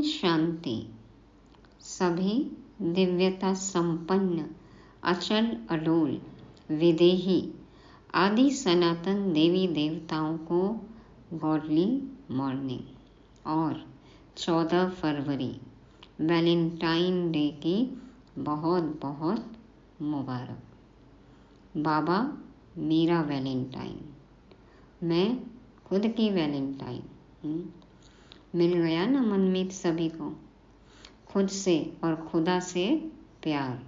शांति। सभी दिव्यता संपन्न, अचल अडोल, विदेही आदि सनातन देवी देवताओं को गॉडली मॉर्निंग और 14 फरवरी वैलेंटाइन डे की बहुत बहुत मुबारक। बाबा मेरा वैलेंटाइन, मैं खुद की वैलेंटाइन। मिल गया ना मनमीत सभी को, खुद से और खुदा से प्यार।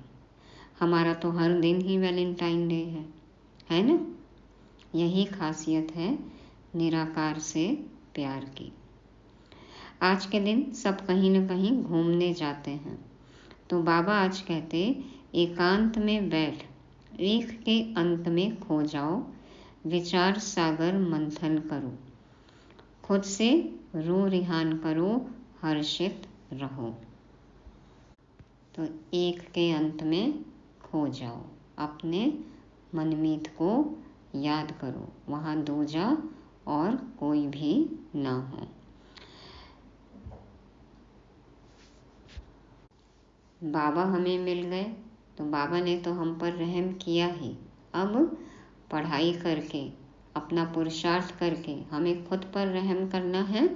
हमारा तो हर दिन ही वैलेंटाइन डे है ना। यही खासियत है निराकार से प्यार की। आज के दिन सब कहीं न कहीं घूमने जाते हैं, तो बाबा आज कहते एकांत में बैठ, एक के अंत में खो जाओ, विचार सागर मंथन करो, खुद से रो रिहान करो, हर्षित रहो। तो एक के अंत में खो जाओ, अपने मनमीत को याद करो, वहाँ दूजा और कोई भी ना हो। बाबा हमें मिल गए तो बाबा ने तो हम पर रहम किया ही। अब पढ़ाई करके, अपना पुरुषार्थ करके हमें खुद पर रहम करना है,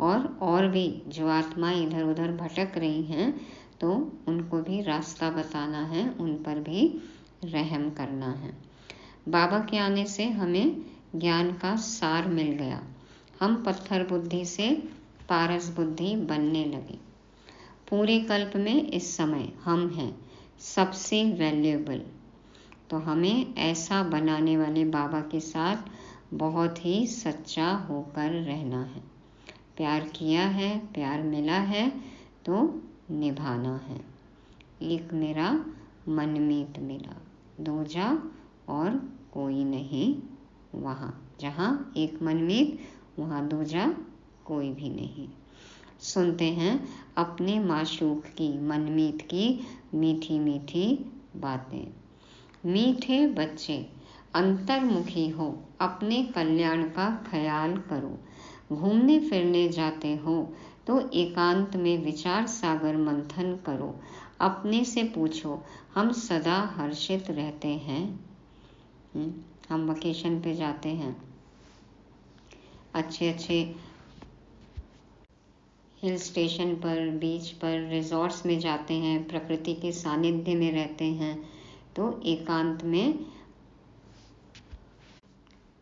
और भी जो आत्माएं इधर उधर भटक रही हैं तो उनको भी रास्ता बताना है, उन पर भी रहम करना है। बाबा के आने से हमें ज्ञान का सार मिल गया। हम पत्थर बुद्धि से पारस बुद्धि बनने लगे। पूरे कल्प में इस समय हम हैं सबसे वैल्यूएबल। तो हमें ऐसा बनाने वाले बाबा के साथ बहुत ही सच्चा होकर रहना है। प्यार किया है, प्यार मिला है तो निभाना है। एक मेरा मनमीत मिला, दूजा और कोई नहीं वहाँ। जहाँ एक मनमीत वहाँ दूजा कोई भी नहीं। सुनते हैं अपने माशूक की, मनमीत की मीठी मीठी बातें। मीठे बच्चे अंतर्मुखी हो, अपने कल्याण का ख्याल करो। घूमने फिरने जाते हो तो एकांत में विचार सागर मंथन करो। अपने से पूछो, हम सदा हर्षित रहते हैं? हम वेकेशन पे जाते हैं, अच्छे अच्छे हिल स्टेशन पर, बीच पर, रिजॉर्ट्स में जाते हैं, प्रकृति के सानिध्य में रहते हैं, तो एकांत में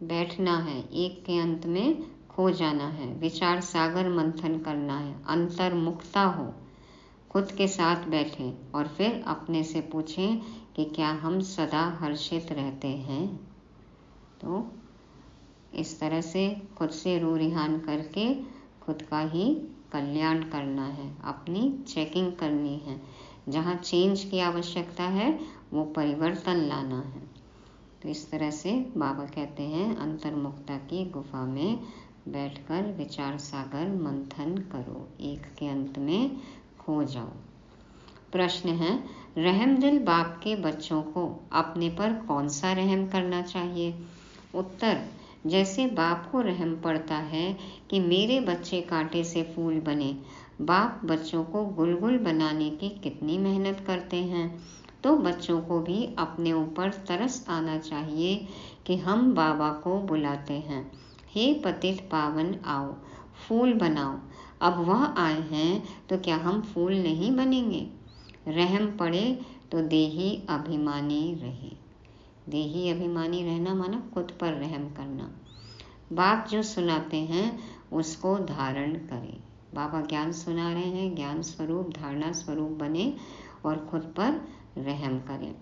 बैठना है, एक के अंत में खो जाना है, विचार सागर मंथन करना है, अंतर्मुखता हो, खुद के साथ बैठें और फिर अपने से पूछें कि क्या हम सदा हर्षित रहते हैं। तो इस तरह से खुद से रो रिहान करके खुद का ही कल्याण करना है, अपनी चेकिंग करनी है। जहाँ चेंज की आवश्यकता है वो परिवर्तन लाना है। तो इस तरह से बाबा कहते हैं अंतर्मुखता की गुफा में बैठकर विचार सागर मंथन करो, एक के अंत में खो जाओ। प्रश्न है, रहमदिल बाप के बच्चों को अपने पर कौन सा रहम करना चाहिए? उत्तर, जैसे बाप को रहम पड़ता है कि मेरे बच्चे कांटे से फूल बने, बाप बच्चों को गुलगुल बनाने की कितनी मेहनत करते हैं, तो बच्चों को भी अपने ऊपर तरस आना चाहिए कि हम बाबा को बुलाते हैं, हे पतित पावन आओ, फूल बनाओ। अब वह आए हैं तो क्या हम फूल नहीं बनेंगे? रहम पड़े तो देही अभिमानी रहे। देही अभिमानी रहना माना खुद पर रहम करना। बाप जो सुनाते हैं उसको धारण करें। बाबा ज्ञान सुना रहे हैं, ज्ञान स्वरूप, धारणा स्वरूप बने और खुद पर रहम करें।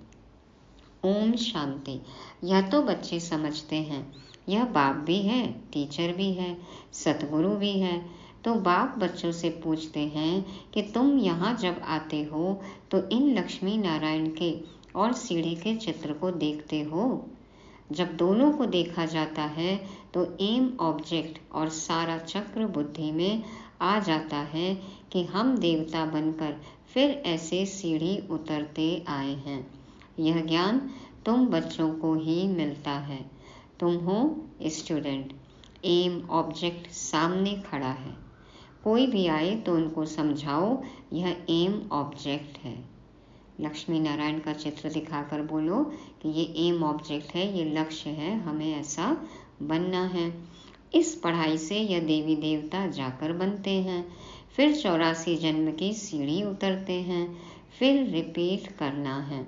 ओम शांति। यह तो बच्चे समझते हैं, यह बाप भी है, टीचर भी है, सतगुरु भी है। तो बाप बच्चों से पूछते हैं कि तुम यहाँ जब आते हो तो इन लक्ष्मी नारायण के और सीढ़ी के चित्र को देखते हो? जब दोनों को देखा जाता है तो एम ऑब्जेक्ट और सारा चक्र बुद्धि में आ जाता है कि हम देवता बनकर फिर ऐसे सीढ़ी उतरते आए हैं। यह ज्ञान तुम बच्चों को ही मिलता है। तुम हो स्टूडेंट, एम ऑब्जेक्ट सामने खड़ा है, कोई भी आए तो उनको समझाओ यह एम ऑब्जेक्ट है। लक्ष्मी नारायण का चित्र दिखाकर बोलो कि ये एम ऑब्जेक्ट है, ये लक्ष्य है, हमें ऐसा बनना है। इस पढ़ाई से यह देवी देवता जाकर बनते हैं, फिर 84 जन्म की सीढ़ी उतरते हैं, फिर रिपीट करना है।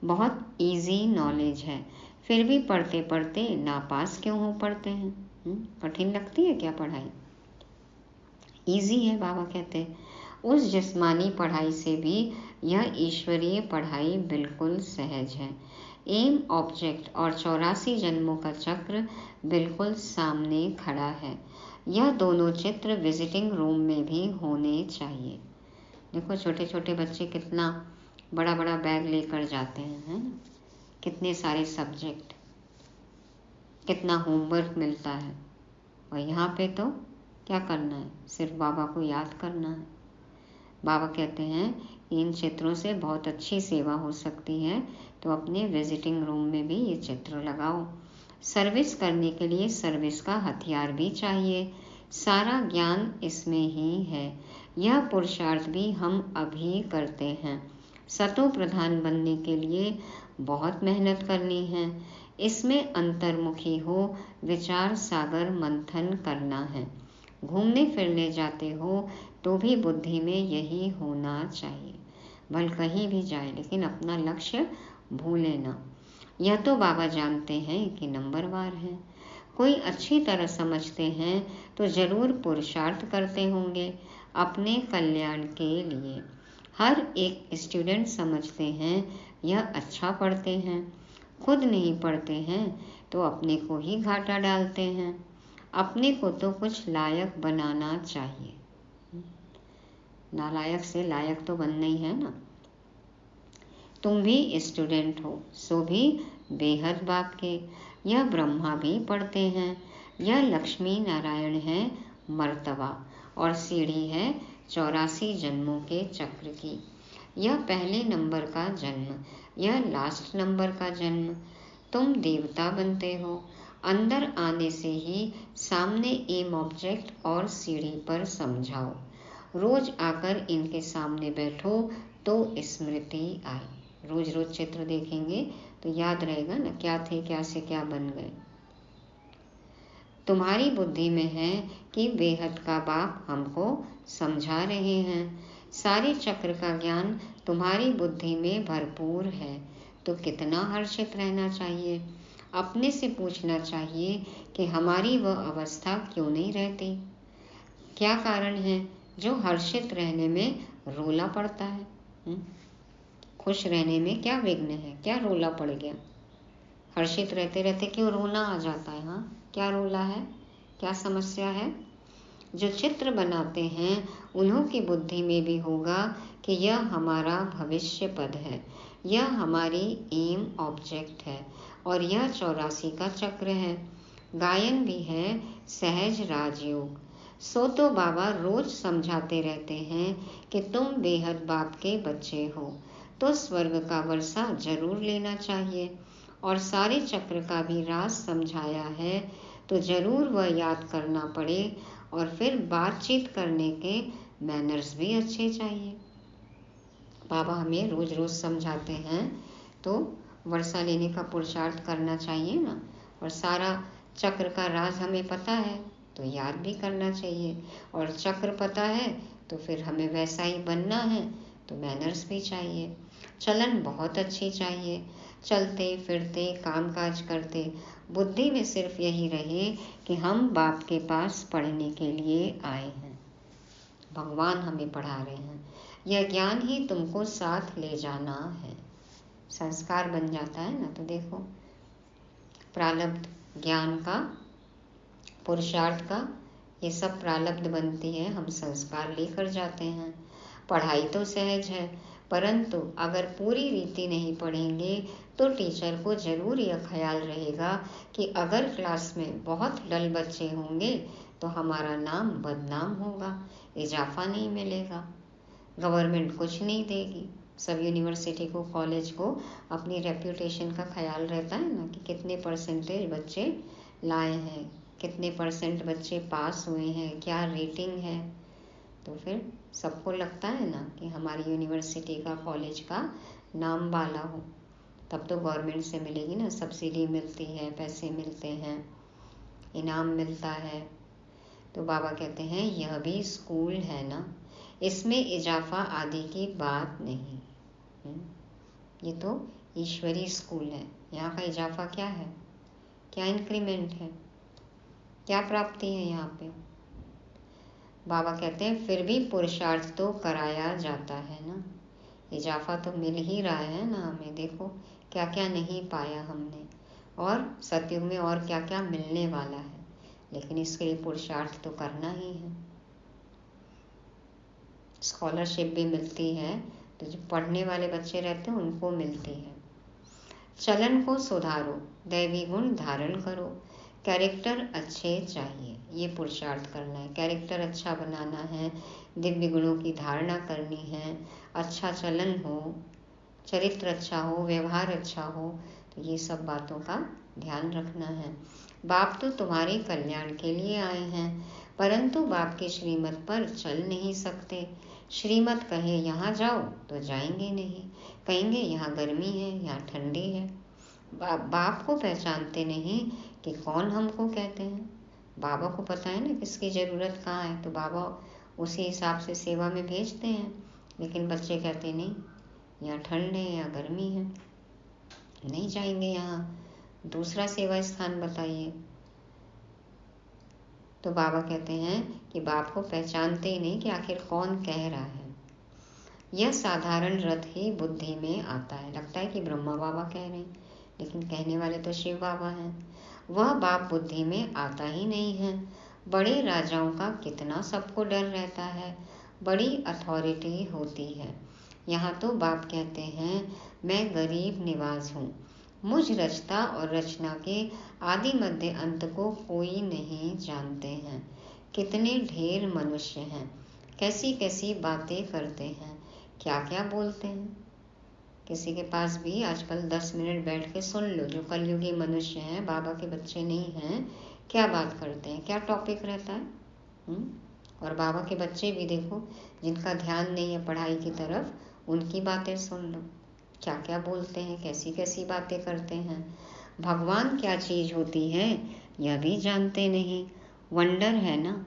बहुत इजी नॉलेज है, फिर भी पढ़ते पढ़ते नापास क्यों हो पढ़ते हैं? कठिन लगती है क्या पढ़ाई? इजी है, बाबा कहते हैं। उस जिस्मानी पढ़ाई से भी यह ईश्वरीय पढ़ाई बिल्कुल सहज है। एम ऑब्जेक्ट और 84 जन्मों का चक्र बिल्कुल सामने खड़ा है। यह दोनों चित्र विजिटिंग रूम में भी होने चाहिए। देखो छोटे छोटे बच्चे कितना बड़ा बड़ा बैग लेकर जाते हैं, है ना? कितने सारे सब्जेक्ट, कितना होमवर्क मिलता है, और यहाँ पे तो क्या करना है? सिर्फ बाबा को याद करना है। बाबा कहते हैं इन चित्रों से बहुत अच्छी सेवा हो सकती है, तो अपने विजिटिंग रूम में भी ये चित्र लगाओ। सर्विस करने के लिए सर्विस का हथियार भी चाहिए, सारा ज्ञान इसमें ही है। यह पुरुषार्थ भी हम अभी करते हैं। सतो प्रधान बनने के लिए बहुत मेहनत करनी है। इसमें अंतर्मुखी हो, विचार सागर मंथन करना है। घूमने फिरने जाते हो तो भी बुद्धि में यही होना चाहिए। भल कहीं भी जाए लेकिन अपना लक्ष्य भूले ना। यह तो बाबा जानते हैं कि नंबरवार है। कोई अच्छी तरह समझते हैं तो जरूर पुरुषार्थ करते होंगे अपने कल्याण के लिए। हर एक स्टूडेंट समझते हैं यह अच्छा पढ़ते हैं, खुद नहीं पढ़ते हैं तो अपने को ही घाटा डालते हैं। अपने को तो कुछ लायक बनाना चाहिए। नालायक से लायक तो बनना ही है ना। तुम भी स्टूडेंट हो, सो भी बेहद बाप के। यह ब्रह्मा भी पढ़ते हैं। यह लक्ष्मी नारायण है मर्तबा, और सीढ़ी है 84 जन्मों के चक्र की। यह पहले नंबर का जन्म, यह लास्ट नंबर का जन्म। तुम देवता बनते हो। अंदर आने से ही सामने एम ऑब्जेक्ट और सीढ़ी पर समझाओ। रोज आकर इनके सामने बैठो तो स्मृति आए। रोज रोज चित्र देखेंगे तो याद रहेगा ना, क्या थे, क्या से क्या बन गए। तुम्हारी बुद्धि में है कि बेहद का बाप हमको समझा रहे हैं। सारे चक्र का ज्ञान तुम्हारी बुद्धि में भरपूर है, तो कितना हर्षित रहना चाहिए। अपने से पूछना चाहिए कि हमारी वह अवस्था क्यों नहीं रहती। क्या कारण है जो हर्षित रहने में रोला पड़ता है? खुश रहने में क्या विघ्न है, क्या रोला पड़ गया? हर्षित रहते रहते क्यों रोना आ जाता है? हाँ, क्या रोला है, क्या समस्या है? जो चित्र बनाते हैं उन्हों की बुद्धि में भी होगा कि यह हमारा भविष्य पद है, यह हमारी एम ऑब्जेक्ट है, और यह 84 का चक्र है। गायन भी है सहज राजयोग। सो तो बाबा रोज समझाते रहते हैं कि तुम बेहद बाप के बच्चे हो, तो स्वर्ग का वर्षा जरूर लेना चाहिए। और सारे चक्र का भी राज समझाया है, तो जरूर वह याद करना पड़े। और फिर बातचीत करने के मैनर्स भी अच्छे चाहिए। बाबा हमें रोज रोज समझाते हैं तो वर्षा लेने का पुरुषार्थ करना चाहिए ना। और सारा चक्र का राज हमें पता है तो याद भी करना चाहिए। और चक्र पता है तो फिर हमें वैसा ही बनना है, तो मैनर्स भी चाहिए। चलन बहुत अच्छी चाहिए। चलते फिरते काम काज करते बुद्धि में सिर्फ यही रहे कि हम बाप के पास पढ़ने के लिए आए हैं, भगवान हमें पढ़ा रहे हैं। यह ज्ञान ही तुमको साथ ले जाना है। संस्कार बन जाता है ना। तो देखो प्रारब्ध ज्ञान का, पुरुषार्थ का, ये सब प्रारब्ध बनती है, हम संस्कार लेकर जाते हैं। पढ़ाई तो सहज है, परंतु अगर पूरी रीति नहीं पढ़ेंगे तो टीचर को जरूर यह ख्याल रहेगा कि अगर क्लास में बहुत डल बच्चे होंगे तो हमारा नाम बदनाम होगा, इजाफा नहीं मिलेगा, गवर्नमेंट कुछ नहीं देगी। सब यूनिवर्सिटी को, कॉलेज को अपनी रेप्यूटेशन का ख्याल रहता है ना कि कितने परसेंटेज बच्चे लाए हैं, कितने परसेंट बच्चे पास हुए हैं, क्या रेटिंग है। तो फिर सबको लगता है ना कि हमारी यूनिवर्सिटी का, कॉलेज का नाम वाला हो, तब तो गवर्नमेंट से मिलेगी ना, सब्सिडी मिलती है, पैसे मिलते हैं, इनाम मिलता है। तो बाबा कहते हैं यह भी स्कूल है ना, इसमें इजाफा आदि की बात नहीं। ये तो ईश्वरी स्कूल है, यहाँ का इजाफा क्या है, क्या इंक्रीमेंट है, क्या प्राप्ति है यहाँ पे। बाबा कहते हैं फिर भी पुरुषार्थ तो कराया जाता है ना, इजाफा तो मिल ही रहा है ना हमें। देखो क्या क्या नहीं पाया हमने, और सतयुग में और क्या क्या मिलने वाला है, लेकिन इसके लिए पुरुषार्थ तो करना ही है। स्कॉलरशिप भी मिलती है, तो जो पढ़ने वाले बच्चे रहते हैं उनको मिलती है। चलन को सुधारो, दैवी गुण धारण करो, कैरेक्टर अच्छे चाहिए, ये पुरुषार्थ करना है। कैरेक्टर अच्छा बनाना है, दिव्य गुणों की धारणा करनी है, अच्छा चलन हो, चरित्र अच्छा हो, व्यवहार अच्छा हो, तो ये सब बातों का ध्यान रखना है। बाप तो तुम्हारे कल्याण के लिए आए हैं, परंतु बाप की श्रीमत पर चल नहीं सकते। श्रीमत कहे यहाँ जाओ तो जाएंगे नहीं, कहेंगे यहाँ गर्मी है, यहाँ ठंडी है। बाप को पहचानते नहीं कि कौन हमको कहते हैं। बाबा को पता है ना किसकी ज़रूरत कहाँ है, तो बाबा उसी हिसाब से सेवा में भेजते हैं। लेकिन बच्चे कहते नहीं, यहाँ ठंड है, यहाँ गर्मी है, नहीं जाएंगे, यहाँ दूसरा सेवा स्थान बताइए। तो बाबा कहते हैं कि बाप को पहचानते ही नहीं कि आखिर कौन कह रहा है। यह साधारण रथ ही बुद्धि में आता है, लगता है कि ब्रह्मा बाबा कह रहे हैं, लेकिन कहने वाले तो शिव बाबा हैं। वह बाप बुद्धि में आता ही नहीं है। बड़े राजाओं का कितना सबको डर रहता है, बड़ी अथॉरिटी होती है। यहाँ तो बाप कहते हैं मैं गरीब निवाज हूँ, मुझ रचता और रचना के आदि मध्य अंत को कोई नहीं जानते हैं। कितने ढेर मनुष्य हैं, कैसी कैसी बातें करते हैं, क्या क्या बोलते हैं। किसी के पास भी आजकल 10 मिनट बैठ के सुन लो, जो कलयुगी मनुष्य हैं, बाबा के बच्चे नहीं हैं, क्या बात करते हैं, क्या टॉपिक रहता है। और बाबा के बच्चे भी देखो, जिनका ध्यान नहीं है पढ़ाई की तरफ, उनकी बातें सुन लो, क्या क्या बोलते हैं, कैसी कैसी बातें करते हैं। भगवान क्या चीज़ होती है यह भी जानते नहीं, वंडर है ना।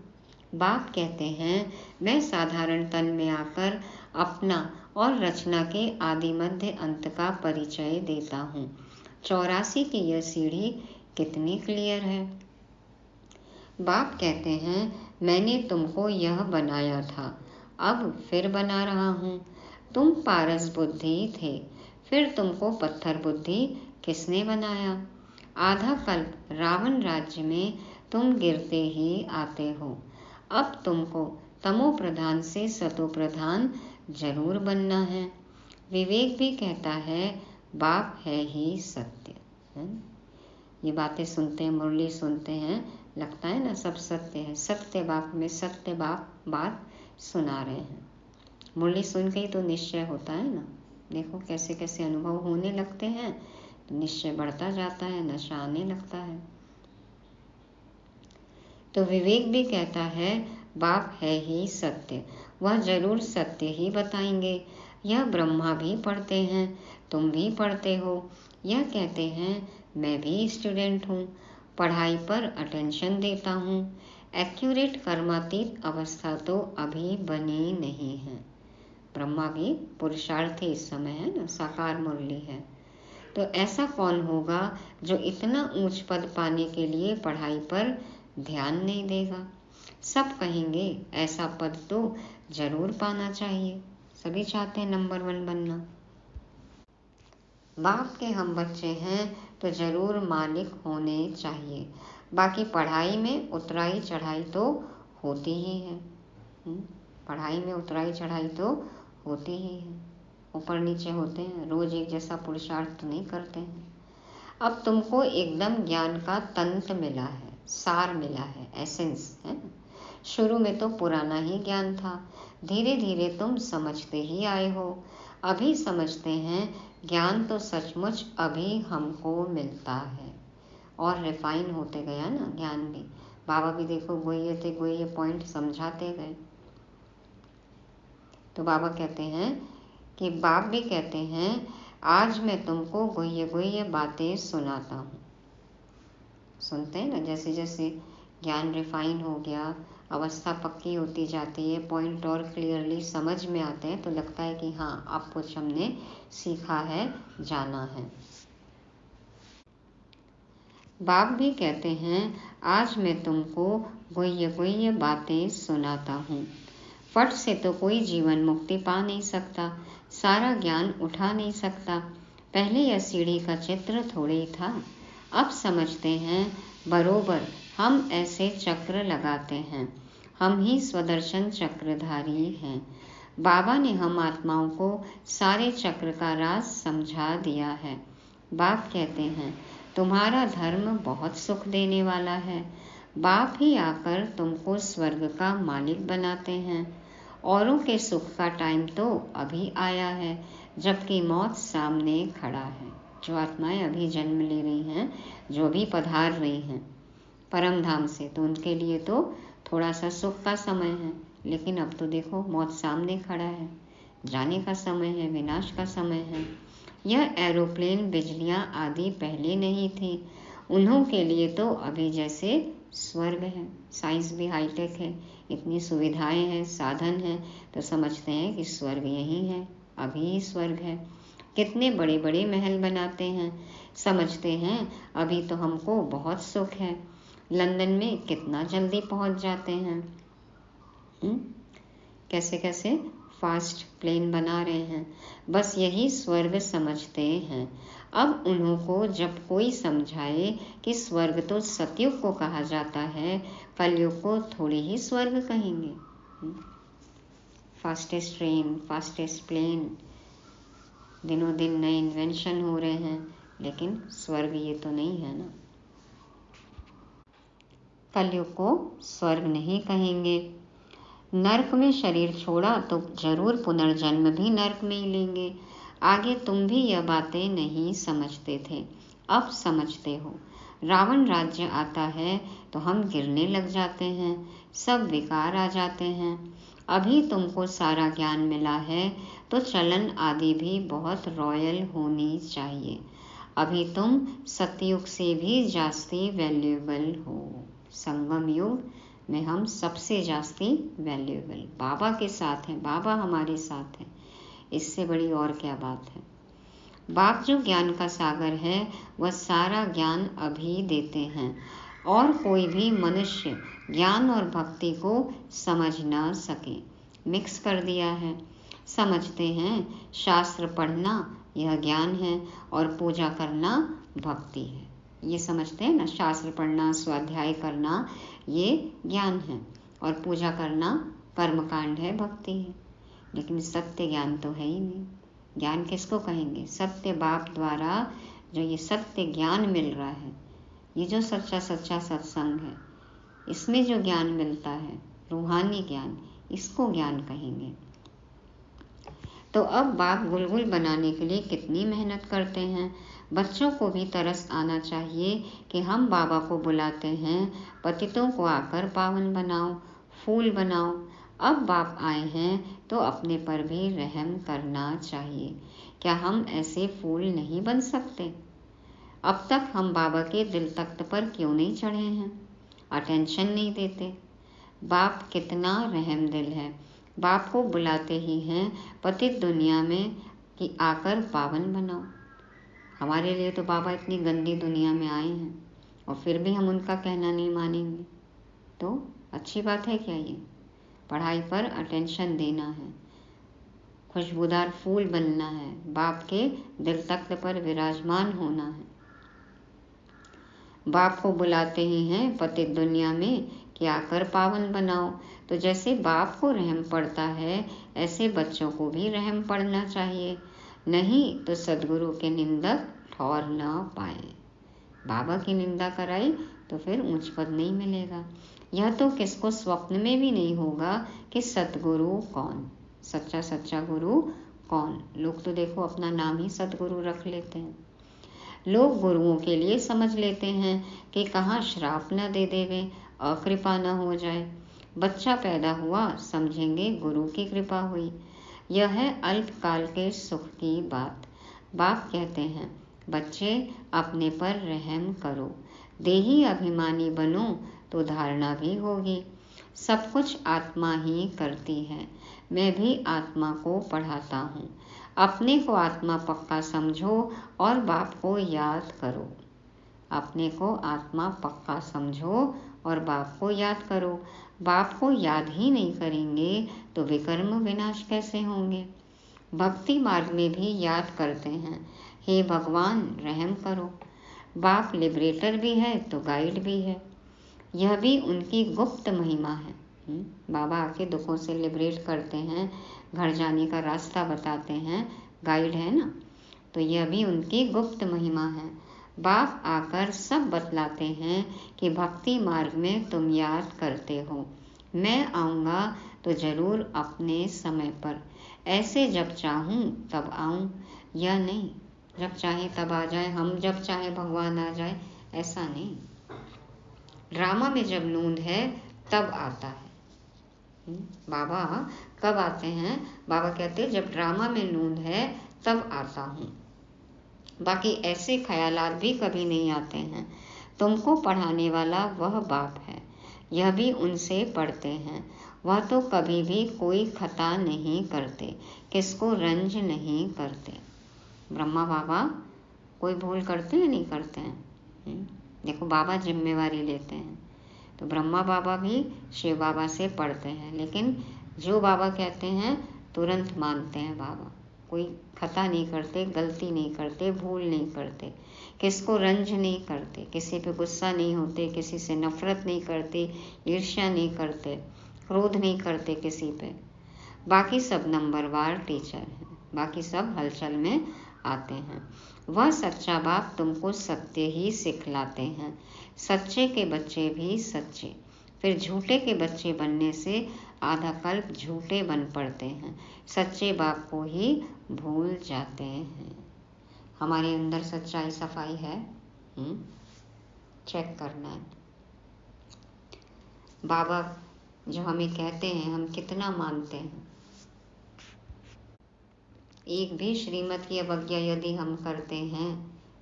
बाप कहते हैं मैं साधारण तन में आकर अपना और रचना के आदि मध्य अंत का परिचय देता हूँ। 84 की यह सीढ़ी कितनी क्लियर है। बाप कहते हैं मैंने तुमको यह बनाया था, अब फिर बना रहा हूँ। तुम पारस बुद्धि थे, फिर तुमको पत्थर बुद्धि किसने बनाया। आधा कल्प रावण राज्य में तुम गिरते ही आते हो, अब तुमको तमो प्रधान से सतो प्रधान जरूर बनना है। विवेक भी कहता है बाप है ही सत्य है। ये बातें सुनते हैं, मुरली सुनते हैं, लगता है ना सब सत्य है, सत्य बाप में सत्य बाप बात सुना रहे हैं। मुरली सुन के ही तो निश्चय होता है ना। देखो कैसे कैसे अनुभव होने लगते हैं, तो निश्चय बढ़ता जाता है, नशा आने लगता है। तो विवेक भी कहता है बाप है ही सत्य, वह जरूर सत्य ही बताएंगे। यह ब्रह्मा भी पढ़ते हैं, तुम भी पढ़ते हो। यह कहते हैं मैं भी स्टूडेंट हूँ, पढ़ाई पर अटेंशन देता हूँ। एक्यूरेट कर्मातीत अवस्था तो अभी बनी नहीं है। ब्रह्मा भी पुरुषार्थी इस समय है ना, साकार मुरली है। तो ऐसा कौन होगा जो इतना ऊंच पद पाने के लिए पढ़ाई पर ध्यान नहीं देगा। सब कहेंगे ऐसा पद तो जरूर पाना चाहिए, सभी चाहते हैं नंबर 1 बनना। बाप के हम बच्चे हैं तो जरूर मालिक होने चाहिए। बाकी पढ़ाई में उतराई चढ़ाई तो होती ही है। पढ़ाई में उतराई चढ़ाई तो होती ही है, ऊपर नीचे होते हैं, रोज एक जैसा पुरुषार्थ नहीं करते हैं। अब तुमको एकदम ज्ञान का तंत्र मिला है, सार मिला है, एसेंस है। शुरू में तो पुराना ही ज्ञान था, धीरे धीरे तुम समझते ही आए हो। अभी समझते हैं ज्ञान तो सचमुच अभी हमको मिलता है, और रिफाइन होते गया ना ज्ञान भी। बाबा भी देखो गोये थे गोये पॉइंट समझाते गए। तो बाबा कहते हैं कि बाप भी कहते हैं आज मैं तुमको गुह्य गुह्य बातें सुनाता हूँ। सुनते हैं ना, जैसे जैसे ज्ञान रिफाइन हो गया, अवस्था पक्की होती जाती है, पॉइंट और क्लियरली समझ में आते हैं, तो लगता है कि हाँ अब कुछ हमने सीखा है, जाना है। बाप भी कहते हैं आज मैं तुमको गुह्य गुह्य बातें सुनाता हूँ। फट से तो कोई जीवन मुक्ति पा नहीं सकता, सारा ज्ञान उठा नहीं सकता। पहले यह सीढ़ी का चित्र थोड़े ही था, अब समझते हैं बरोबर हम ऐसे चक्र लगाते हैं, हम ही स्वदर्शन चक्रधारी हैं। बाबा ने हम आत्माओं को सारे चक्र का राज समझा दिया है। बाप कहते हैं तुम्हारा धर्म बहुत सुख देने वाला है। बाप ही आकर तुमको स्वर्ग का मालिक बनाते हैं। औरों के सुख का टाइम तो अभी आया है, जबकि मौत सामने खड़ा है। जो आत्माएं अभी जन्म ले रही हैं, जो भी पधार रही हैं परम धाम से, तो उनके लिए तो थोड़ा सा सुख का समय है, लेकिन अब तो देखो मौत सामने खड़ा है, जाने का समय है, विनाश का समय है। यह एरोप्लेन, बिजलियां आदि पहले नहीं थी, उन्हों के लिए तो अभी जैसे स्वर्ग है। साइंस भी हाईटेक है, इतनी सुविधाएं हैं, साधन हैं, तो समझते हैं कि स्वर्ग यही है, अभी ही स्वर्ग है। कितने बड़े बड़े महल बनाते हैं, समझते हैं अभी तो हमको बहुत सुख है। लंदन में कितना जल्दी पहुंच जाते हैं, कैसे कैसे फास्ट प्लेन बना रहे हैं, बस यही स्वर्ग समझते हैं। अब उन्हों को जब कोई समझाए कि स्वर्ग तो सतयुग को कहा जाता है, कलयुग को थोड़ी ही स्वर्ग कहेंगे। फास्टेस्ट ट्रेन, फास्टेस्ट प्लेन, दिनों दिन नए इन्वेंशन हो रहे हैं, लेकिन स्वर्ग ये तो नहीं है ना। कलयुग को स्वर्ग नहीं कहेंगे। नर्क में शरीर छोड़ा तो जरूर पुनर्जन्म भी नर्क में ही लेंगे। आगे तुम भी यह बातें नहीं समझते थे, अब समझते हो। रावण राज्य आता है तो हम गिरने लग जाते हैं, सब विकार आ जाते हैं। अभी तुमको सारा ज्ञान मिला है तो चलन आदि भी बहुत रॉयल होनी चाहिए। अभी तुम सतयुग से भी जास्ती वैल्यूएबल हो। संगम युग में हम सबसे जास्ती वैल्यूएबल बाबा के साथ हैं, बाबा हमारे साथ हैं, इससे बड़ी और क्या बात है। बाप जो ज्ञान का सागर है वह सारा ज्ञान अभी देते हैं, और कोई भी मनुष्य ज्ञान और भक्ति को समझ ना सके, मिक्स कर दिया है। समझते हैं शास्त्र पढ़ना यह ज्ञान है और पूजा करना भक्ति है। ये समझते हैं ना, शास्त्र पढ़ना, स्वाध्याय करना ये ज्ञान है, और पूजा करना कर्मकांड है, भक्ति है। लेकिन सत्य ज्ञान तो है ही नहीं। ज्ञान किसको कहेंगे? सत्य बाप द्वारा जो ये सत्य ज्ञान मिल रहा है, ये जो सच्चा सच्चा सत्संग है, इसमें जो ज्ञान मिलता है, रूहानी ज्ञान, इसको ज्ञान कहेंगे। तो अब बाप गुलगुल बनाने के लिए कितनी मेहनत करते हैं। बच्चों को भी तरस आना चाहिए कि हम बाबा को बुलाते हैं, पतितों को आकर पावन बनाओ, फूल बनाओ। अब बाप आए हैं तो अपने पर भी रहम करना चाहिए। क्या हम ऐसे फूल नहीं बन सकते? अब तक हम बाबा के दिल तख्त पर क्यों नहीं चढ़े हैं? अटेंशन नहीं देते। बाप कितना रहम दिल है, बाप को बुलाते ही हैं पतित दुनिया में कि आकर पावन बनाओ। हमारे लिए तो बाबा इतनी गंदी दुनिया में आए हैं, और फिर भी हम उनका कहना नहीं मानेंगे, तो अच्छी बात है क्या? ये पढ़ाई पर अटेंशन देना है, खुशबूदार फूल बनना है, बाप के दिल तख्त पर विराजमान होना है। बाप को बुलाते ही हैं पतित दुनिया में कि आकर पावन बनाओ। तो जैसे बाप को रहम पड़ता है, ऐसे बच्चों को भी रहम पड़ना चाहिए, नहीं तो सदगुरु के निंदक ठौर न पाए। बाबा की निंदा कराई तो फिर ऊंच पद नहीं मिलेगा। यह तो किसको स्वप्न में भी नहीं होगा कि सतगुरु कौन, सच्चा सच्चा गुरु कौन। लोग तो देखो अपना नाम ही सतगुरु रख लेते हैं। लोग गुरुओं के लिए समझ लेते हैं कि कहाँ श्राप न दे देवे, अकृपा न हो जाए। बच्चा पैदा हुआ समझेंगे गुरु की कृपा हुई। यह है अल्पकाल के सुख की बात। बाप कहते हैं, बच्चे अपने पर रहम करो, देही अभिमानी बनो तो धारणा भी होगी। सब कुछ आत्मा ही करती है। मैं भी आत्मा को पढ़ाता हूँ। अपने को आत्मा पक्का समझो और बाप को याद करो। अपने को आत्मा पक्का समझो और बाप को याद करो। बाप को याद ही नहीं करेंगे तो विकर्म विनाश कैसे होंगे। भक्ति मार्ग में भी याद करते हैं, हे भगवान रहम करो। बाप लिबरेटर भी है तो गाइड भी है। यह भी उनकी गुप्त महिमा है। बाबा आके दुखों से लिबरेट करते हैं, घर जाने का रास्ता बताते हैं, गाइड है ना। तो यह भी उनकी गुप्त महिमा है। बाप आकर सब बतलाते हैं कि भक्ति मार्ग में तुम याद करते हो। मैं आऊँगा तो ज़रूर अपने समय पर, ऐसे जब चाहूँ तब आऊँ, या नहीं जब चाहे तब आ जाए, हम जब चाहे भगवान आ जाए, ऐसा नहीं। ड्रामा में जब नूंद है तब आता है। बाबा कब आते हैं? बाबा कहते हैं जब ड्रामा में नूंद है तब आता हूँ। बाकी ऐसे ख्यालात भी कभी नहीं आते हैं। तुमको पढ़ाने वाला वह बाप है, यह भी उनसे पढ़ते हैं। वह तो कभी भी कोई खता नहीं करते, किसको रंज नहीं करते। ब्रह्मा बाबा कोई भूल करते हैं? नहीं करते हैं। देखो बाबा जिम्मेवारी लेते हैं। तो ब्रह्मा बाबा भी शिव बाबा से पढ़ते हैं, लेकिन जो बाबा कहते हैं तुरंत मानते हैं। बाबा कोई खता नहीं करते, गलती नहीं करते, भूल नहीं करते, किसको रंज नहीं करते, किसी पे गुस्सा नहीं होते, किसी से नफरत नहीं करते, ईर्ष्या नहीं करते, क्रोध नहीं करते किसी पे। बाकी सब नंबरवार टीचर हैं, बाकी सब हलचल में आते हैं। वह सच्चा बाप तुमको सत्य ही सिखलाते हैं। सच्चे के बच्चे भी सच्चे, फिर झूठे के बच्चे बनने से आधा कल्प झूठे बन पड़ते हैं। सच्चे बाप को ही भूल जाते हैं। हमारे अंदर सच्चाई सफाई है, चेक करना है। बाबा जो हमें कहते हैं हम कितना मानते हैं। एक भी श्रीमत की अवज्ञा यदि हम करते हैं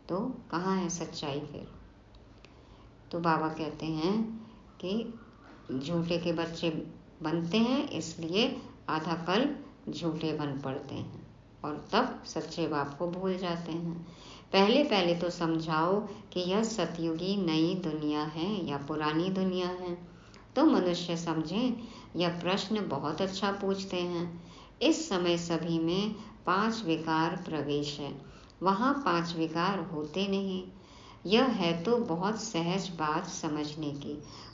तो कहाँ है सच्चाई फिर। तो बाबा कहते हैं कि झूठे के बच्चे बनते हैं, इसलिए आधा कल्प झूठे बन पड़ते हैं और तब सच्चे बाप को भूल जाते हैं। पहले पहले तो समझाओ कि यह सतयुगी नई दुनिया है या पुरानी दुनिया है, तो मनुष्य समझें। यह प्रश्न बहुत अच्छा पूछते हैं। इस समय सभी में 5 विकार प्रवेश है, वहाँ 5 विकार होते नहीं। यह है तो बहुत सहज बात समझने की,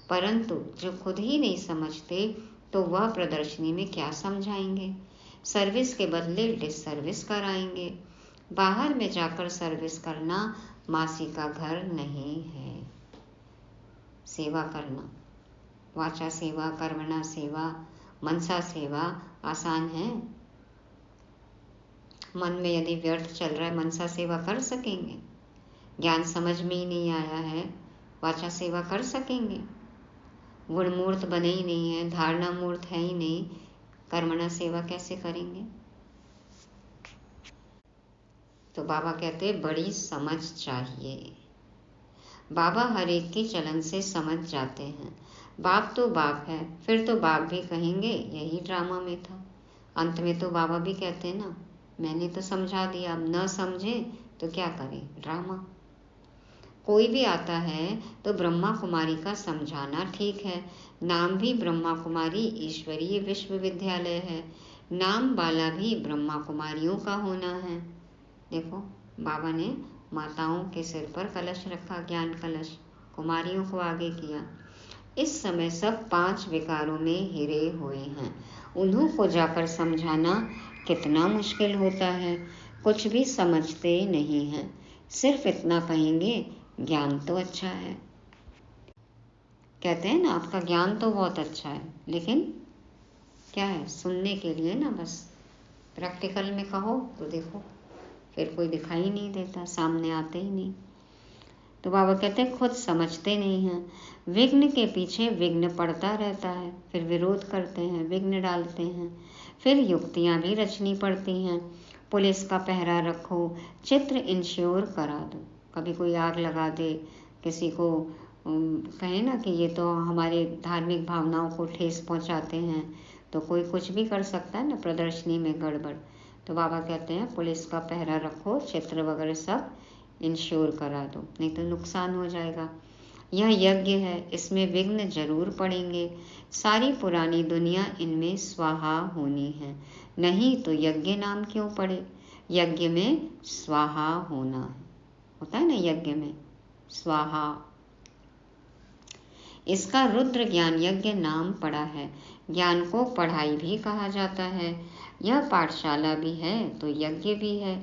परंतु जो खुद ही नहीं समझते तो वह प्रदर्शनी में क्या समझाएंगे। सर्विस के बदले डिससर्विस कराएंगे। बाहर में जाकर सर्विस करना मासी का घर नहीं है। सेवा करना, वाचा सेवा, कर्मणा सेवा, मनसा सेवा आसान है। मन में यदि व्यर्थ चल रहा है, मनसा सेवा कर सकेंगे? ज्ञान समझ में ही नहीं आया है, वाचा सेवा कर सकेंगे? गुण मूर्त बने ही नहीं है, धारणा मूर्त है ही नहीं, कर्मणा सेवा कैसे करेंगे? तो बाबा कहते बड़ी समझ चाहिए। बाबा हर एक की चलन से समझ जाते हैं। बाप तो बाप है, फिर तो बाप भी कहेंगे यही ड्रामा में था। अंत में तो बाबा भी कहते हैं ना, मैंने तो समझा दिया, अब न समझे तो क्या करें, ड्रामा। कोई भी आता है तो ब्रह्मा कुमारी का समझाना ठीक है। नाम भी ब्रह्मा कुमारी ईश्वरीय विश्वविद्यालय है, नाम वाला भी ब्रह्मा कुमारियों का होना है। देखो बाबा ने माताओं के सिर पर कलश रखा, ज्ञान कलश, कुमारियों को आगे किया। इस समय सब 5 विकारों में हिरे हुए हैं, उन्हों को जाकर समझाना कितना मुश्किल होता है। कुछ भी समझते नहीं हैं, सिर्फ इतना कहेंगे ज्ञान तो अच्छा है। कहते हैं ना आपका ज्ञान तो बहुत अच्छा है, लेकिन क्या है, सुनने के लिए ना बस। प्रैक्टिकल में कहो तो देखो फिर कोई दिखाई नहीं देता, सामने आते ही नहीं। तो बाबा कहते हैं खुद समझते नहीं हैं, विघ्न के पीछे विघ्न पड़ता रहता है, फिर विरोध करते हैं, विघ्न डालते हैं, फिर युक्तियां भी रचनी पड़ती हैं। पुलिस का पहरा रखो, चित्र इंश्योर करा दो। कभी कोई आग लगा दे, किसी को कहे ना कि ये तो हमारे धार्मिक भावनाओं को ठेस पहुंचाते हैं, तो कोई कुछ भी कर सकता है ना प्रदर्शनी में गड़बड़। तो बाबा कहते हैं पुलिस का पहरा रखो, चित्र वगैरह सब इंश्योर करा दो, नहीं तो नुकसान हो जाएगा। यह यज्ञ है, इसमें विघ्न जरूर पड़ेंगे, सारी पुरानी दुनिया इनमें स्वाहा होनी है, नहीं तो यज्ञ नाम क्यों पड़े। यज्ञ में स्वाहा होना है, होता है ना यज्ञ में स्वाहा। इसका रुद्र ज्ञान यज्ञ नाम पड़ा है, ज्ञान को पढ़ाई भी कहा जाता है। यह पाठशाला भी है तो यज्ञ भी है।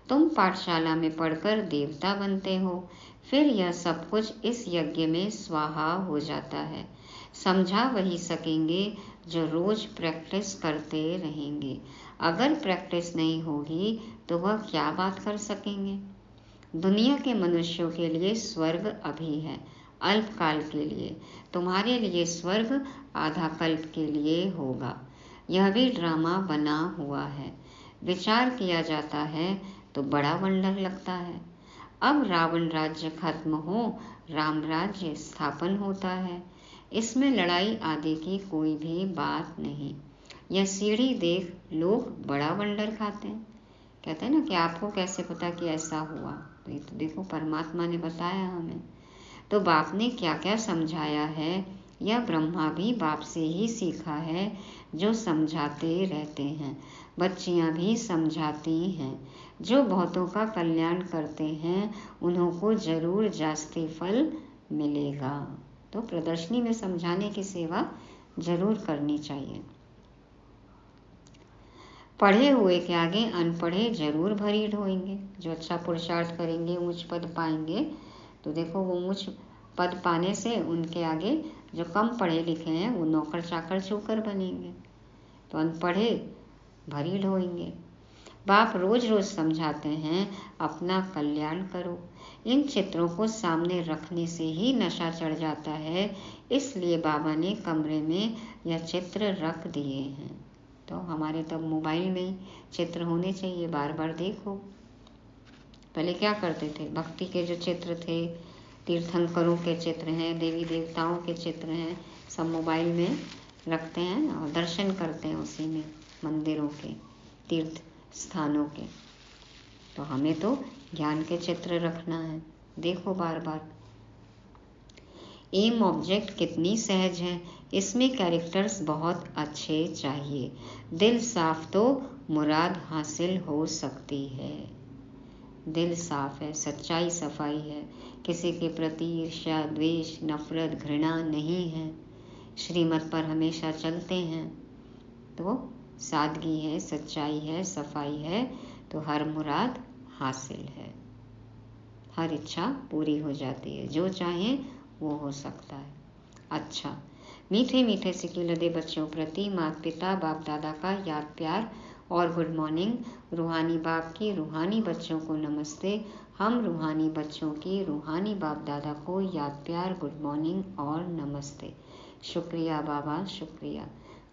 तुम पाठशाला में पढ़कर देवता बनते हो, फिर यह सब कुछ इस यज्ञ में स्वाहा हो जाता है। समझा वही सकेंगे जो रोज प्रैक्टिस करते रहेंगे। अगर प्रैक्टिस नहीं होगी तो वह क्या बात कर सकेंगे। दुनिया के मनुष्यों के लिए स्वर्ग अभी है, अल्पकाल के लिए। तुम्हारे लिए स्वर्ग आधा कल्प के लिए होगा। यह भी ड्रामा बना हुआ है। विचार किया जाता है तो बड़ा वंडर लगता है। अब रावण राज्य खत्म हो, राम राज्य स्थापन होता है। इसमें लड़ाई आदि की कोई भी बात नहीं। यह सीढ़ी देख लोग बड़ा वंडर खाते हैं। कहते हैं ना कि आपको कैसे पता कि ऐसा हुआ, तो ये तो देखो परमात्मा ने बताया हमें। तो बाप ने क्या क्या समझाया है, यह ब्रह्मा भी बाप से ही सीखा है, जो समझाते रहते हैं। बच्चियां भी समझाती हैं। जो बहुतों का कल्याण करते हैं उन्हों को जरूर जास्ती फल मिलेगा। तो प्रदर्शनी में समझाने की सेवा जरूर करनी चाहिए। पढ़े हुए के आगे अनपढ़े जरूर भरीड होंगे। जो अच्छा पुरुषार्थ करेंगे, उच्च पद पाएंगे, तो देखो वो उच्च पद पाने से उनके आगे जो कम पढ़े लिखे हैं वो नौकर चाकर चूकर बनेंगे। तो अनपढ़े भरीड होंगे। बाप रोज रोज समझाते हैं अपना कल्याण करो। इन चित्रों को सामने रखने से ही नशा चढ़ जाता है, इसलिए बाबा ने कमरे में यह चित्र रख दिए हैं। तो हमारे तब मोबाइल में चित्र होने चाहिए, बार बार देखो। पहले क्या करते थे, भक्ति के जो चित्र थे, तीर्थंकरों के चित्र हैं, देवी देवताओं के चित्र हैं, सब मोबाइल में रखते हैं और दर्शन करते हैं उसी में, मंदिरों के, तीर्थ स्थानों के। तो हमें तो ज्ञान के चित्र रखना है, देखो बार बार। एम ऑब्जेक्ट कितनी सहज है, इसमें कैरेक्टर्स बहुत अच्छे चाहिए। दिल साफ तो मुराद हासिल हो सकती है। दिल साफ है, सच्चाई सफाई है, किसी के प्रति ईर्ष्या द्वेष नफरत घृणा नहीं है, श्रीमत पर हमेशा चलते हैं, तो सादगी है, सच्चाई है, सफाई है, तो हर मुराद हासिल है, हर इच्छा पूरी हो जाती है, जो चाहे वो हो सकता है। अच्छा, मीठे मीठे सिक्के लदे बच्चों प्रति माता पिता बाप दादा का याद प्यार और गुड मॉर्निंग। रूहानी बाप की रूहानी बच्चों को नमस्ते। हम रूहानी बच्चों की रूहानी बाप दादा को याद प्यार गुड मॉर्निंग और नमस्ते। शुक्रिया बाबा, शुक्रिया।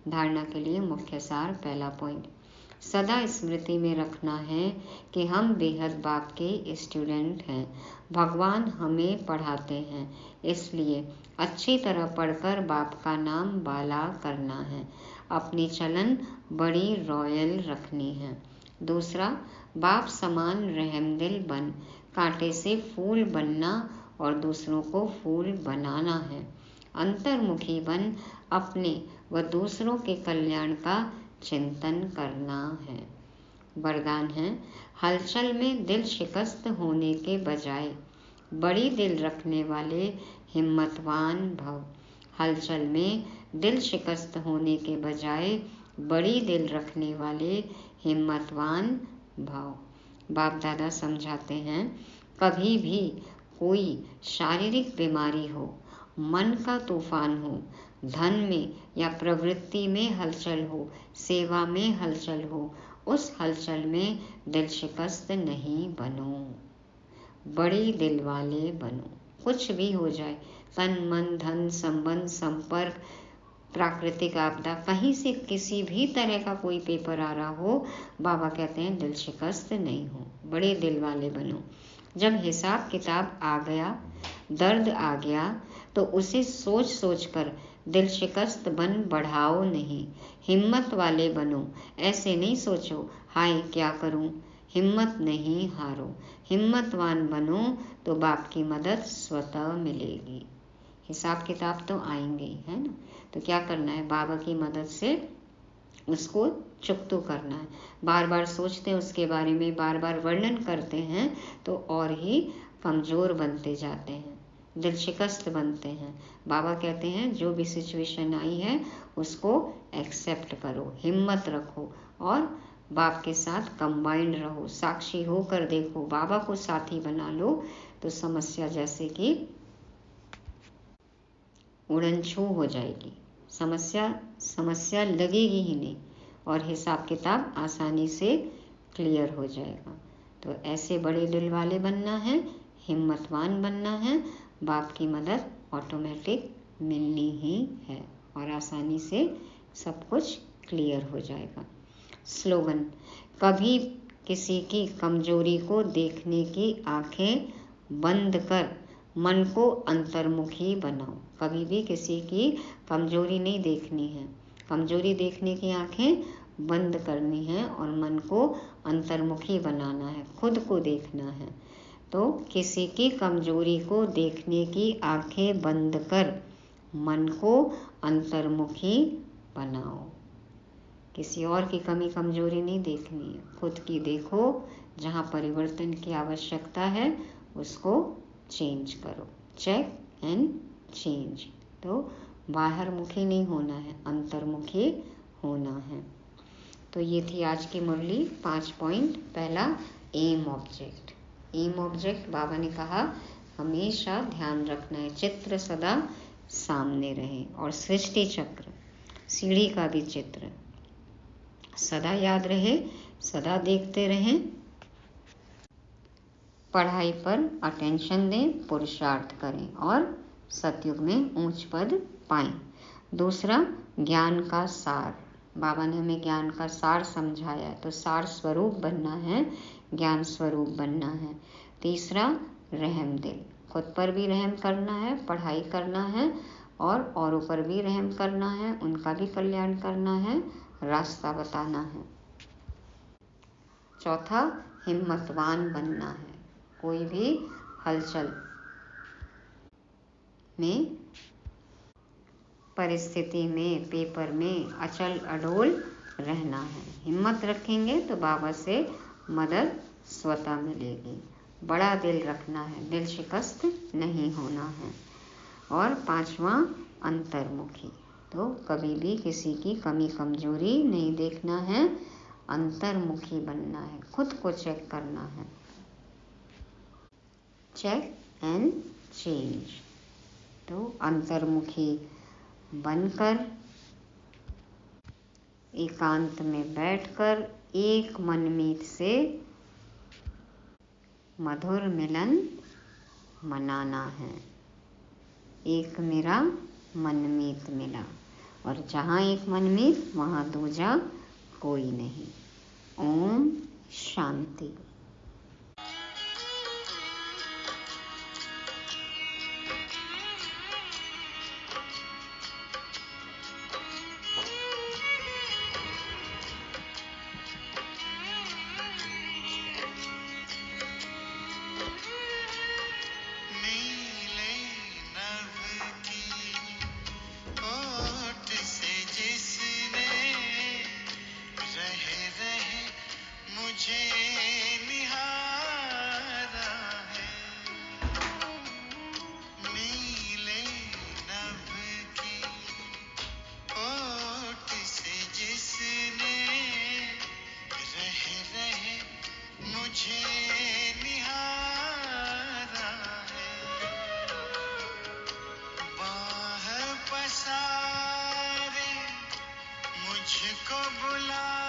धारणा के लिए मुख्य सार। पहला पॉइंट, सदा स्मृति में रखना है कि हम बेहद बाप के स्टूडेंट हैं। भगवान हमें पढ़ाते हैं, इसलिए अच्छी तरह पढ़कर बाप का नाम बाला करना है। अपनी चलन बड़ी रॉयल रखनी है। दूसरा, बाप समान रहमदिल बन कांटे से फूल बनना और दूसरों को फूल बनाना है। अंतर्मुखी बन अपने व दूसरों के कल्याण का चिंतन करना है। वरदान है, हलचल में दिल शिकस्त होने के बजाय बड़ी दिल रखने वाले हिम्मतवान भव। हलचल में दिल शिकस्त होने के बजाय बड़ी दिल रखने वाले हिम्मतवान भव। बाप दादा समझाते हैं, कभी भी कोई शारीरिक बीमारी हो, मन का तूफान हो, धन में या प्रवृत्ति में हलचल हो, सेवा में हलचल हो, उस हलचल में दिल शिकस्त नहीं बनो। बड़े दिल वाले बनो। कुछ भी हो जाए, तन मन धन संबंध संपर्क प्राकृतिक आपदा, कहीं से किसी भी तरह का कोई पेपर आ रहा हो, बाबा कहते हैं दिल शिकस्त नहीं हो, बड़े दिल वाले बनो। जब हिसाब किताब आ गया, दर्द आ गया, तो उसे सोच सोच कर दिल शिकस्त बन बढ़ाओ नहीं, हिम्मत वाले बनो। ऐसे नहीं सोचो हाय क्या करूं, हिम्मत नहीं हारो, हिम्मतवान बनो तो बाप की मदद स्वतः मिलेगी। हिसाब किताब तो आएंगे ही, है ना। तो क्या करना है, बाबा की मदद से उसको चुकतो करना है। बार बार सोचते हैं उसके बारे में, बार बार वर्णन करते हैं तो और ही कमज़ोर बनते जाते हैं, दिल शिकस्त बनते हैं। बाबा कहते हैं जो भी सिचुएशन आई है उसको एक्सेप्ट करो, हिम्मत रखो और बाप के साथ कंबाइंड रहो, साक्षी होकर देखो, बाबा को साथी बना लो तो समस्या जैसे कि उड़न छू हो जाएगी, समस्या लगेगी ही नहीं और हिसाब किताब आसानी से क्लियर हो जाएगा। तो ऐसे बड़े दिल वाले बनना है, हिम्मतवान बनना है, बाप की मदद ऑटोमेटिक मिलनी ही है और आसानी से सब कुछ क्लियर हो जाएगा। स्लोगन, कभी किसी की कमजोरी को देखने की आंखें बंद कर मन को अंतर्मुखी बनाओ। कभी भी किसी की कमजोरी नहीं देखनी है, कमजोरी देखने की आंखें बंद करनी है और मन को अंतर्मुखी बनाना है, खुद को देखना है। तो किसी की कमजोरी को देखने की आंखें बंद कर मन को अंतर्मुखी बनाओ। किसी और की कमी कमजोरी नहीं देखनी है, खुद की देखो, जहाँ परिवर्तन की आवश्यकता है उसको चेंज करो, चेक एंड चेंज। तो बाहर मुखी नहीं होना है, अंतर्मुखी होना है। तो ये थी आज की मुरली, 5 पॉइंट। पहला, एम ऑब्जेक्ट। एम ऑब्जेक्ट बाबा ने कहा हमेशा ध्यान रखना है, चित्र सदा सामने रहे और सृष्टि चक्र, सीढ़ी का भी चित्र सदा याद रहे, सदा देखते रहें। पढ़ाई पर अटेंशन दें, पुरुषार्थ करें और सतयुग में ऊंच पद पाएं। दूसरा, ज्ञान का सार, बाबा ने हमें ज्ञान का सार समझाया है, तो सार स्वरूप बनना है, ज्ञान स्वरूप बनना है। तीसरा, रहम दिल, खुद पर भी रहम करना है, पढ़ाई करना है और औरों पर भी रहम करना है, उनका भी कल्याण करना है, रास्ता बताना है। चौथा, हिम्मतवान बनना है, कोई भी हलचल में, परिस्थिति में, पेपर में अचल अडोल रहना है। हिम्मत रखेंगे तो बाबा से मदद स्वतः मिलेगी। बड़ा दिल रखना है, दिल शिकस्त नहीं होना है। और पांचवा, अंतर्मुखी, तो कभी भी किसी की कमी कमजोरी नहीं देखना है, अंतर्मुखी बनना है, खुद को चेक करना है, चेक एंड चेंज। तो अंतर्मुखी बनकर एकांत में बैठकर एक मनमीत से मधुर मिलन मनाना है। एक मेरा मनमीत मिला, और जहाँ एक मनमीत वहाँ दूजा कोई नहीं। ओम शांति। मुझको बुला